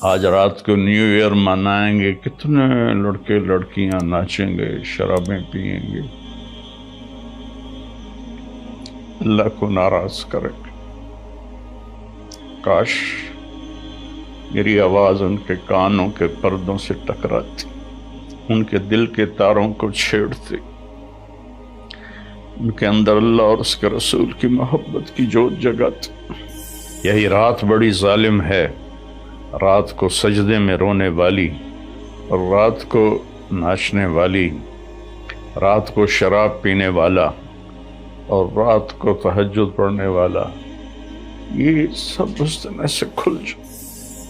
آج رات کو نیو ایئر منائیں گے، کتنے لڑکے لڑکیاں ناچیں گے، شرابیں پئیں گے، اللہ کو ناراض کریں گے۔ کاش میری آواز ان کے کانوں کے پردوں سے ٹکراتی، ان کے دل کے تاروں کو چھیڑتی، ان کے اندر اللہ اور اس کے رسول کی محبت کی جوت جگاتی۔ یہی رات بڑی ظالم ہے، رات کو سجدے میں رونے والی، اور رات کو ناچنے والی، رات کو شراب پینے والا، اور رات کو تہجد پڑھنے والا، یہ سب اس دن ایسے کھل جائے۔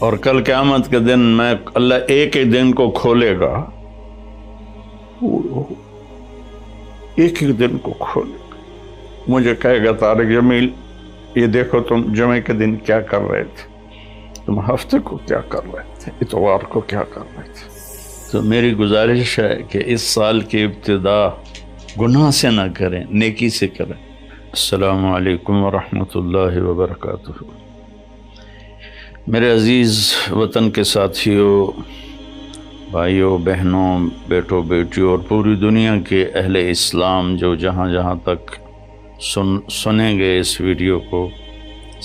اور کل قیامت کے دن میں اللہ ایک ہی دن کو کھولے گا، ایک ہی دن کو کھولے گا، مجھے کہے گا طارق جمیل یہ دیکھو تم جمعے کے دن کیا کر رہے تھے، تم ہفتے کو کیا کر رہے تھے، اتوار کو کیا کر رہے تھے۔ تو میری گزارش ہے کہ اس سال کی ابتدا گناہ سے نہ کریں، نیکی سے کریں۔ السلام علیکم ورحمۃ اللہ وبرکاتہ۔ میرے عزیز وطن کے ساتھیوں، بھائیوں، بہنوں، بیٹوں، بیٹیوں اور پوری دنیا کے اہل اسلام جو جہاں جہاں تک سنیں گے اس ویڈیو کو،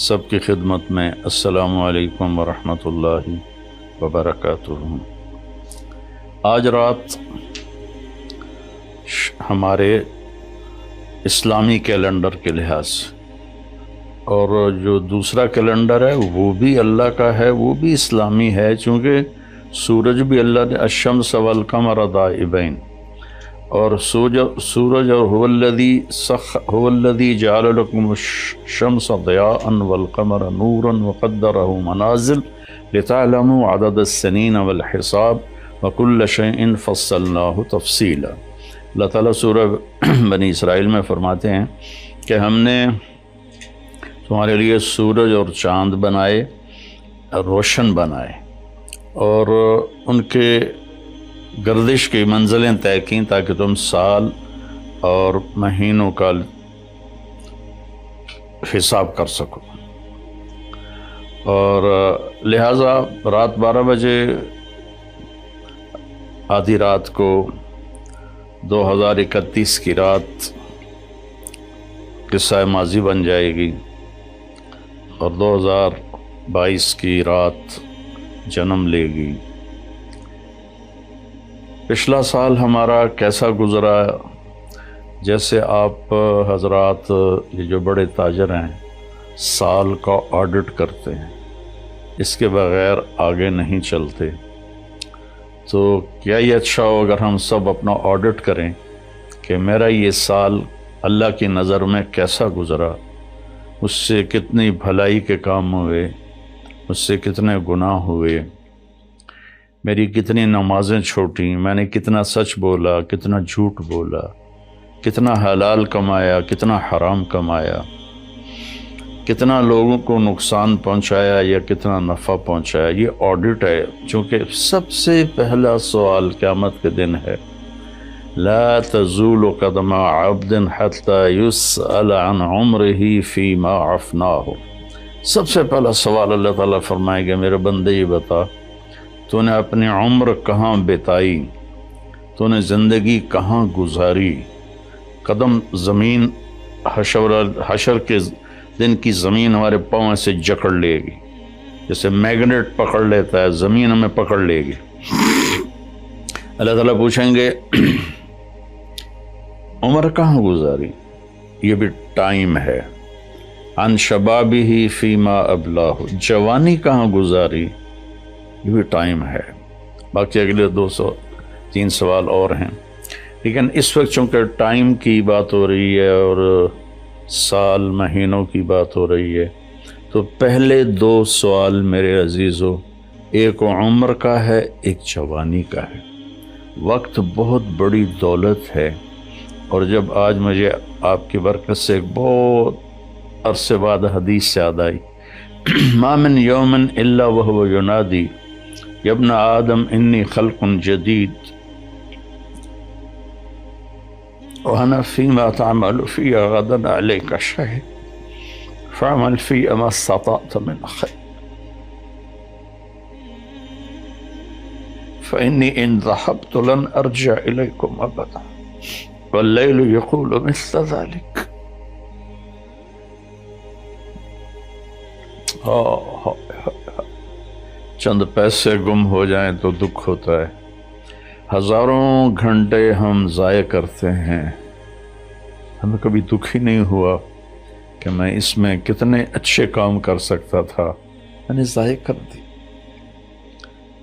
سب کی خدمت میں السلام علیکم ورحمۃ اللہ وبرکاتہ۔ آج رات ہمارے اسلامی کیلنڈر کے لحاظ سے، اور جو دوسرا کیلنڈر ہے وہ بھی اللہ کا ہے، وہ بھی اسلامی ہے، چونکہ سورج بھی اللہ نے الشمس والقمر دائبین، اور سورج اور هو الذی جعل لکم الشمس ضیاء والقمر نورا وقدرہ منازل لتعلموا عدد السنین والحساب وکل شیء فصلناہ تفصیلا۔ اللہ تعالیٰ سورہ بنی اسرائیل میں فرماتے ہیں کہ ہم نے تمہارے لیے سورج اور چاند بنائے، روشن بنائے، اور ان کے گردش کی منزلیں طے کیں تاکہ تم سال اور مہینوں کا حساب کر سکو، اور لہٰذا رات 12 بجے آدھی رات کو 2031 کی رات قصہ ماضی بن جائے گی، اور 2022 کی رات جنم لے گی۔ پچھلا سال ہمارا کیسا گزرا؟ جیسے آپ حضرات یہ جو بڑے تاجر ہیں سال کا آڈٹ کرتے ہیں، اس کے بغیر آگے نہیں چلتے، تو کیا یہ اچھا ہو اگر ہم سب اپنا آڈٹ کریں کہ میرا یہ سال اللہ کی نظر میں کیسا گزرا، اس سے کتنی بھلائی کے کام ہوئے، اس سے کتنے گناہ ہوئے، میری کتنی نمازیں چھوٹیں، میں نے کتنا سچ بولا، کتنا جھوٹ بولا، کتنا حلال کمایا، کتنا حرام کمایا، کتنا لوگوں کو نقصان پہنچایا یا کتنا نفع پہنچایا۔ یہ آڈٹ ہے، چونکہ سب سے پہلا سوال قیامت کے دن ہے، لا تزول قدم عبد حتى يسأل عن عمره فيما عفناه۔ سب سے پہلا سوال اللہ تعالیٰ فرمائے گا، میرے بندے یہ بتا تو نے اپنی عمر کہاں بتائی، تو نے زندگی کہاں گزاری۔ قدم زمین حشر کے دن کی زمین ہمارے پاؤں سے جکڑ لے گی، جیسے میگنیٹ پکڑ لیتا ہے، زمین ہمیں پکڑ لے گی۔ اللہ تعالیٰ پوچھیں گے عمر کہاں گزاری، یہ بھی ٹائم ہے۔ عن شبابہ فیما ابلاہ، جوانی کہاں گزاری، یہ بھی ٹائم ہے۔ باقی اگلے 203 سوال اور ہیں، لیکن اس وقت چونکہ ٹائم کی بات ہو رہی ہے اور سال مہینوں کی بات ہو رہی ہے، تو پہلے 2 سوال میرے عزیزو، ایک عمر کا ہے، ایک جوانی کا ہے۔ وقت بہت بڑی دولت ہے، اور جب آج مجھے آپ کی برکت سے ایک بہت عرصے بعد حدیث یاد آئی، ما من یوم الا وهو ینادی یا ابن آدم انی خلق جدید وانا فیما تعمل فی غدا علیک شہید فعمل فی ما استطعت من خیر۔ فإني إن ذهبت لن أرجع إليكم أبدا والليل يقول مثل ذلك. چند پیسے گم ہو جائیں تو دکھ ہوتا ہے، ہزاروں گھنٹے ہم ضائع کرتے ہیں، ہمیں کبھی دکھ ہی نہیں ہوا کہ میں اس میں کتنے اچھے کام کر سکتا تھا، میں نے ضائع کر دی۔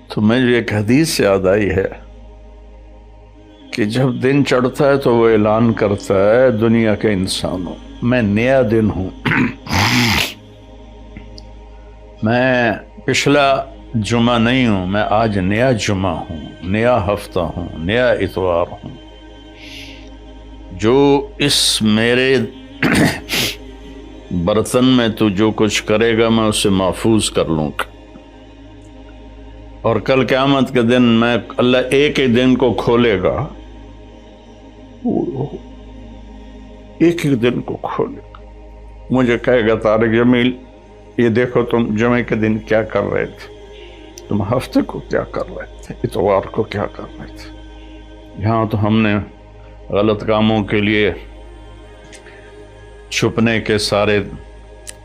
تو مجھے ایک حدیث یاد آئی ہے کہ جب دن چڑھتا ہے تو وہ اعلان کرتا ہے دنیا کے انسانوں، میں نیا دن ہوں، میں پچھلا جمعہ نہیں ہوں، میں آج نیا جمعہ ہوں، نیا ہفتہ ہوں، نیا اتوار ہوں۔ جو اس میرے برتن میں تو جو کچھ کرے گا میں اسے محفوظ کر لوں گا، اور کل قیامت کے دن میں اللہ ایک ہی دن کو کھولے گا، ایک ہی دن کو کھولے گا، مجھے کہے گا طارق جمیل یہ دیکھو تم جمعے کے دن کیا کر رہے تھے، تم ہفتے کو کیا کر رہے تھے، اتوار کو کیا کر رہے تھے۔ یہاں تو ہم نے غلط کاموں کے لیے چھپنے کے سارے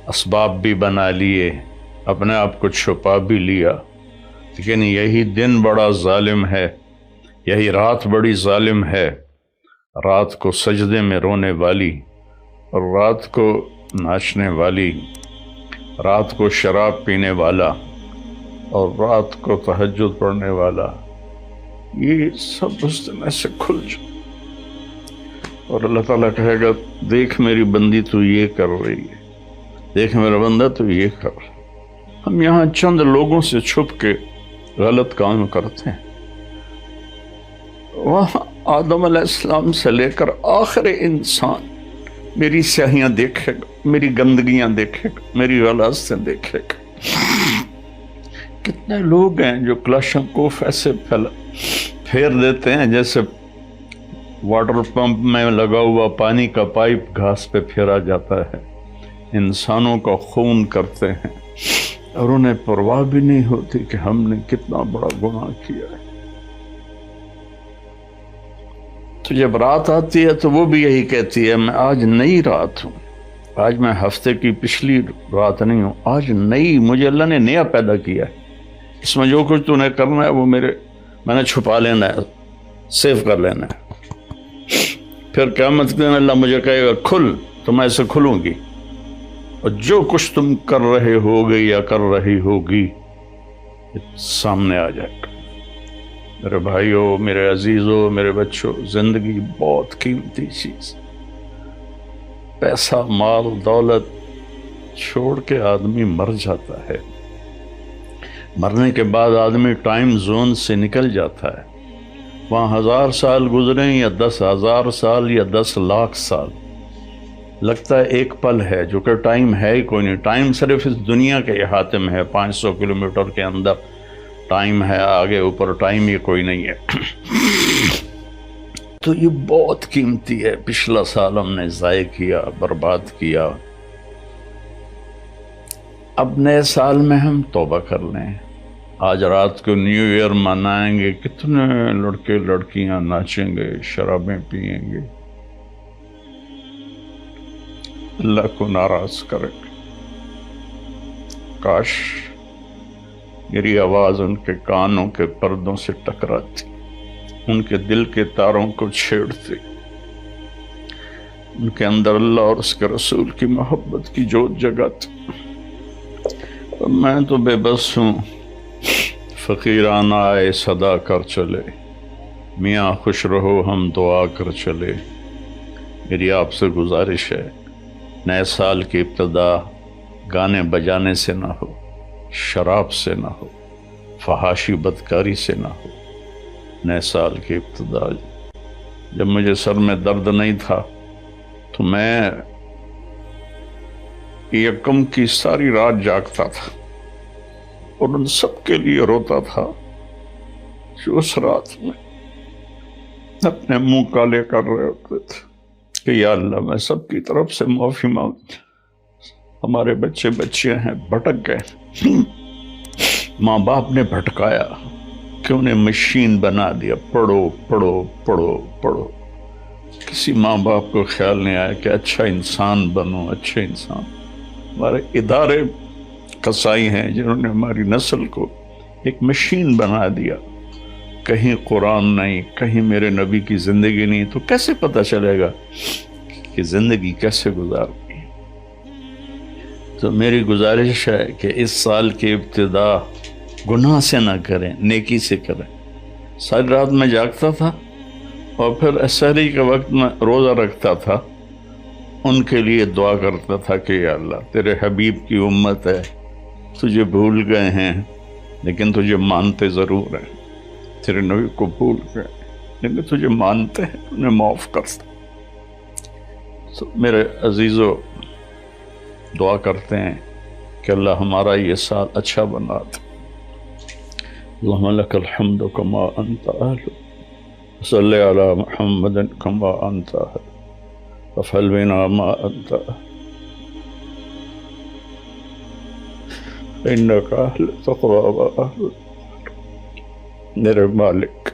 اسباب بھی بنا لیے، اپنے آپ کو چھپا بھی لیا، لیکن یہی دن بڑا ظالم ہے، یہی رات بڑی ظالم ہے، رات کو سجدے میں رونے والی، اور رات کو ناچنے والی، رات کو شراب پینے والا، اور رات کو تہجد پڑھنے والا، یہ سب اس دن ایسے کھل جائے، اور اللہ تعالیٰ کہے گا دیکھ میری بندی تو یہ کر رہی ہے، دیکھ میرا بندہ تو یہ کر رہا ہے۔ ہم یہاں چند لوگوں سے چھپ کے غلط کام کرتے ہیں، وہاں آدم علیہ السلام سے لے کر آخر انسان میری سیاہیاں دیکھے گا، میری گندگیاں دیکھے گا، میری غلاظتیں دیکھے گا۔ کتنے لوگ ہیں جو کلاشنکوف ایسے پھیر دیتے ہیں جیسے واٹر پمپ میں لگا ہوا پانی کا پائپ گھاس پہ پھیرا جاتا ہے، انسانوں کا خون کرتے ہیں، اور انہیں پرواہ بھی نہیں ہوتی کہ ہم نے کتنا بڑا گناہ کیا ہے۔ تو جب رات آتی ہے تو وہ بھی یہی کہتی ہے میں آج نئی رات ہوں، آج میں ہفتے کی پچھلی رات نہیں ہوں، آج نئی، مجھے اللہ نے نیا پیدا کیا ہے، اس میں جو کچھ تو نے کرنا ہے وہ میں نے چھپا لینا ہے، سیو کر لینا ہے۔ پھر قیامت کے دن اللہ مجھے کہے گا کھل، تو میں ایسے کھلوں گی، اور جو کچھ تم کر رہے ہوگے یا کر رہی ہوگی سامنے آ جائے گا۔ میرے بھائیوں، میرے عزیزوں، میرے بچوں، زندگی بہت قیمتی چیز، پیسہ مال دولت چھوڑ کے آدمی مر جاتا ہے، مرنے کے بعد آدمی ٹائم زون سے نکل جاتا ہے، وہاں 1000 سال گزریں یا 10,000 سال یا 10 لاکھ سال، لگتا ہے ایک پل ہے، جو کہ ٹائم ہے ہی کوئی نہیں، ٹائم صرف اس دنیا کے احاطے میں ہے، 500 کلومیٹر کے اندر ٹائم ہے، آگے اوپر ٹائم یہ کوئی نہیں ہے۔ تو یہ بہت قیمتی ہے، پچھلا سال ہم نے ضائع کیا، برباد کیا، اب نئے سال میں ہم توبہ کر لیں۔ آج رات کو نیو ایئر منائیں گے، کتنے لڑکے لڑکیاں ناچیں گے، شرابیں پئیں گے، اللہ کو ناراض کریں گے۔ کاش میری آواز ان کے کانوں کے پردوں سے ٹکراتی، ان کے دل کے تاروں کو چھیڑتی، ان کے اندر اللہ اور اس کے رسول کی محبت کی جوت جگاتی۔ میں تو بے بس ہوں، فقیرانہ آئے صدا کر چلے، میاں خوش رہو ہم دعا کر چلے۔ میری آپ سے گزارش ہے، نئے سال کی ابتدا گانے بجانے سے نہ ہو، شراب سے نہ ہو، فحاشی بدکاری سے نہ ہو۔ نئے سال کی ابتدا، جب مجھے سر میں درد نہیں تھا تو میں یکم کی ساری رات جاگتا تھا اور ان سب کے لیے روتا تھا جو اس رات میں اپنے منہ کالے کر رہے ہوتے تھے کہ یا اللہ میں سب کی طرف سے معافی مانگ، ہمارے بچے بچیاں ہیں بھٹک گئے، ماں باپ نے بھٹکایا، کہ انہیں مشین بنا دیا، پڑھو پڑھو پڑھو پڑھو۔ کسی ماں باپ کو خیال نہیں آیا کہ اچھا انسان بنو، اچھے انسان۔ ہمارے ادارے قصائی ہیں جنہوں نے ہماری نسل کو ایک مشین بنا دیا، کہیں قرآن نہیں، کہیں میرے نبی کی زندگی نہیں، تو کیسے پتہ چلے گا کہ زندگی کیسے گزارنی ہے؟ تو میری گزارش ہے کہ اس سال کی ابتدا گناہ سے نہ کریں، نیکی سے کریں۔ ساری رات میں جاگتا تھا اور پھر سحری کے وقت میں روزہ رکھتا تھا، ان کے لیے دعا کرتا تھا کہ یا اللہ تیرے حبیب کی امت ہے، تجھے بھول گئے ہیں لیکن تجھے مانتے ضرور ہیں، تیرے نبی کو بھول گئے لیکن تجھے مانتے ہیں، انہیں معاف کرتا۔ تو میرے عزیزو، دعا کرتے ہیں کہ اللہ ہمارا یہ سال اچھا بنا دے۔ اللہم لک الحمد کما انت اہل، صلی علی محمد کما انت اہل، وفعل بنا ما انت اہل، انک اہل تقوی و اہل۔ میرے مالک،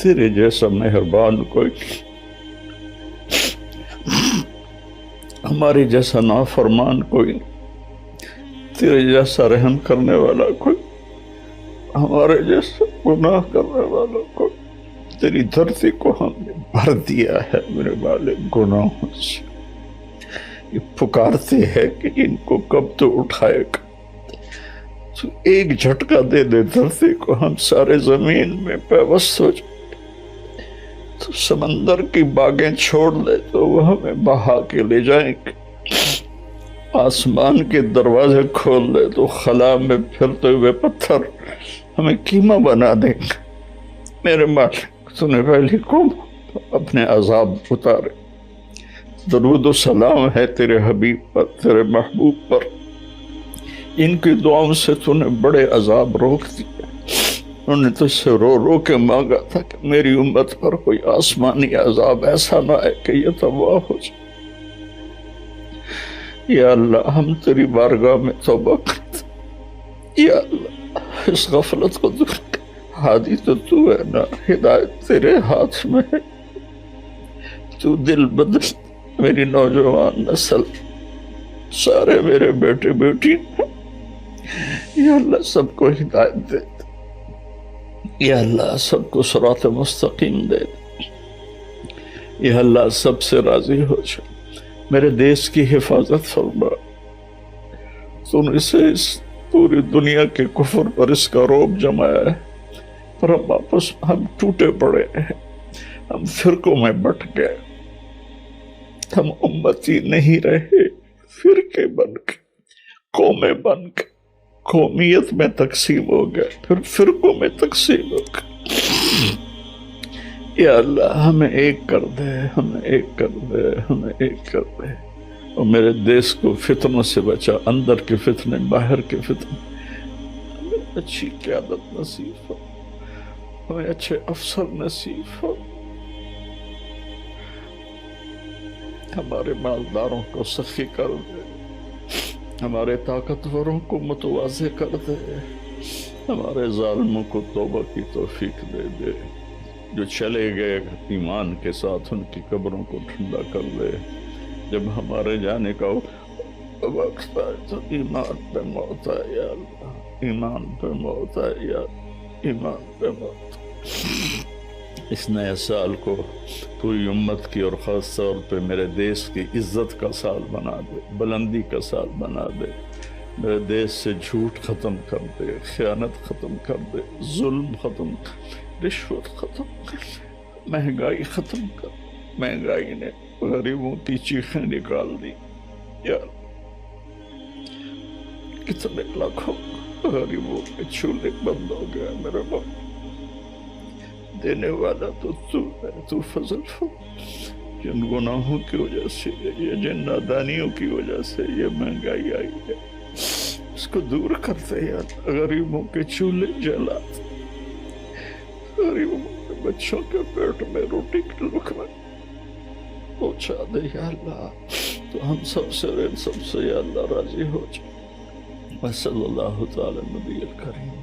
تیرے جیسا مہربان کوئی نہیں، ہماری جیسا نافرمان کوئی نہیں، تیرے جیسا رحم کرنے والا کوئی، ہمارے جیسا گناہ کرنے والا کوئی۔ تیری دھرتی کو ہم نے بھر دیا ہے میرے مالک گناہوں سے، یہ پکارتے ہیں کہ ان کو کب تو اٹھائے گا، تو ایک جھٹکا دے دے دھرتی کو، ہم سارے زمین میں پیوست ہو جائیں، تو سمندر کی باغیں چھوڑ دے تو وہ ہمیں بہا کے لے جائیں گے، آسمان کے دروازے کھول دے تو خلا میں پھرتے ہوئے پتھر ہمیں قیمہ بنا دیں گے۔ میرے مالک، تو نے پہلی قوم اپنے عذاب اتارے۔ درود و سلام ہے تیرے حبیب پر، تیرے محبوب پر، ان کی دعاؤں سے تو نے بڑے عذاب روک دیے۔ انہوں نے تجھ سے رو رو کے مانگا تھا کہ میری امت پر کوئی آسمانی عذاب ایسا نہ آئے کہ یہ تباہ ہو جائے۔ یا اللہ، ہم تیری بارگاہ میں توبہ کرتے، یا اللہ اس غفلت کو دور کر۔ ہادی تو تو ہے نا، ہدایت تیرے ہاتھ میں ہے، تو دل بدل میری نوجوان نسل، سارے میرے بیٹے بیٹی، یا اللہ سب کو ہدایت دے دے، یا اللہ سب کو صراط مستقیم دے دے، یا اللہ سب سے راضی ہو جائے۔ میرے دیش کی حفاظت فرما، تو نے اسے اس پوری دنیا کے کفر پر اس کا رعب جمایا ہے، پر ہم واپس ہم ٹوٹے پڑے ہیں، ہم فرقوں میں بٹ گئے، ہم امتی نہیں رہے، فرقے بن کے، قومیں بن کے، قومیت میں تقسیم ہو گئے، پھر فرقوں میں تقسیم ہو گئے۔ یا اللہ ہمیں ایک کر دے، ہمیں ایک کر دے، ہمیں ایک کر دے، اور میرے دیش کو فتنوں سے بچا، اندر کے فتنے، باہر کے فتنے، ہمیں اچھی قیادت نصیب ہو، ہمیں اچھے افسر نصیب ہو، ہمارے مالداروں کو سخی کر دے، ہمارے طاقتوروں کو متواضع کر دے، ہمارے ظالموں کو توبہ کی توفیق دے دے، جو چلے گئے ایمان کے ساتھ ان کی قبروں کو ٹھنڈا کر دے۔ جب ہمارے جانے کا وقت آئے تو ایمان پہ موت آئے یا اللہ، ایمان پہ موت آئے یا ایمان پہ موت۔ اس نئے سال کو پوری امت کی اور خاص طور پہ میرے دیش کی عزت کا سال بنا دے، بلندی کا سال بنا دے، میرے دیش سے جھوٹ ختم کر دے، خیانت ختم کر دے، ظلم ختم کر، رشوت ختم کر، مہنگائی ختم کر۔ مہنگائی نے غریبوں کی چیخیں نکال دی، یا کتنے لاکھوں غریبوں کے چولہے بند ہو گئے۔ میرے باپ دینے والا تو تو ہے، تو فضل ہو۔ جن گناہوں کی وجہ سے، یہ جن نادانیوں کی وجہ سے یہ مہنگائی آئی ہے، اس کو دور کرتے یا غریبوں کے چولہے جلا، غریبوں کے بچوں کے پیٹ میں روٹی کے لقمے پہنچا دے یا اللہ۔ تو ہم سب سے ان سب سے یا اللہ راضی ہو جائے۔ صلی اللہ تعالی نبی الکریم۔